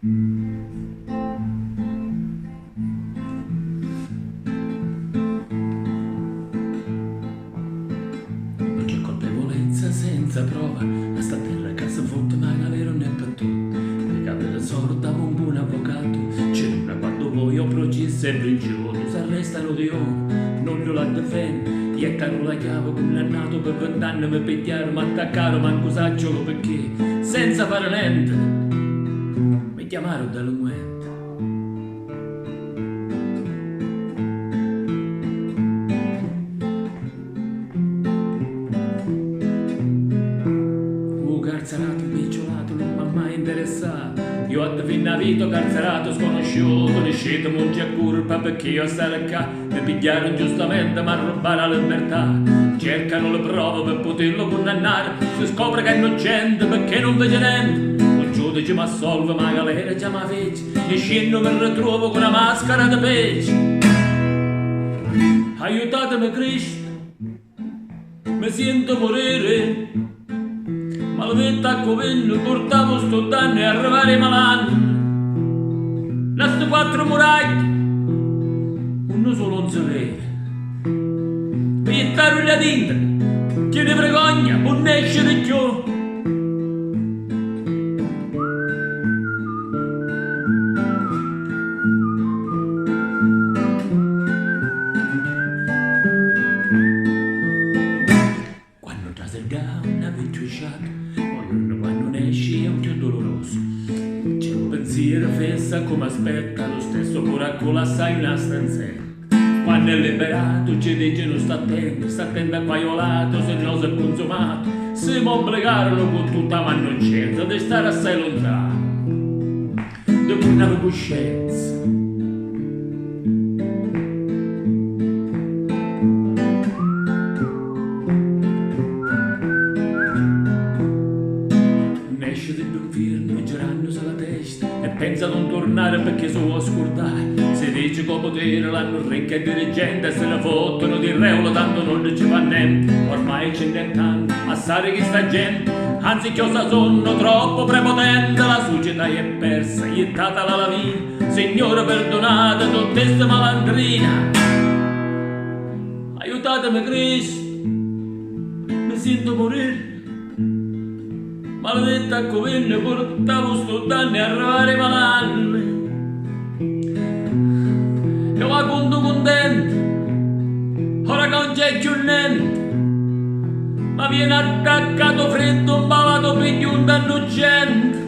Non c'è colpevolezza senza prova, a sta terra che si fotte magari non è per tutti. Le case del sorda un buon avvocato, c'è una quando vuoi o processo e principio, si arrestano di oro, non lo la difende. Iettano la chiave condannato per 20 anni, mi picchiarono, mi attaccarono, ma accusacciolo perché, senza fare niente, mi chiamarono delinquente. Carcerato, picciolato, non mi ha mai interessato. Io ho fino a vita carcerato, sconosciuto, conosciuto, non c'è colpa perché io stare qua. Mi pigliarono giustamente, ma rubare la libertà. Cercano le prove per poterlo condannare. Si scopre che è innocente perché non vede niente. Un giudice mi assolve, ma la galera già mi fece. E scendo mi ritrovo con una maschera di pece. Aiutatemi Cristo, mi sento morire. Maledetta covello, portavo sto danno e arrivare malanno. Nasto 4 muraglie, uno solo non si vede. Piettaro la tinta, che ne vergogna, può nascere più. Quando trase il down avete usciato, quando ne esci è un più doloroso. C'è un pensiero fessa come aspetta lo stesso coraggio assai una stanzetta. Quando è liberato ci dice non sta attento a quaiolato, se no si è consumato. Se mi obbligarono con tutta mannocenza di stare assai lontano da una coscienza. Esce dall'inferno girandosi la testa e pensa a non tornare perché si vuole scordare. Si dice che potere l'hanno ricca e dirigente, se ne fottono di reulo tanto non ci fa niente. Ormai c'è 20 anni assare che sta gente, anzi chiosa sonno troppo prepotente. La società è persa, iettata la lavina. Signore perdonate tutta questa malandrina. Aiutatemi Cristo, mi sento morire. Maledetta covenne, portavo sto danno e arrivare malanni. Io la conto contento, ora che non c'è più niente. Ma viene attaccato freddo, malato per un danno gente.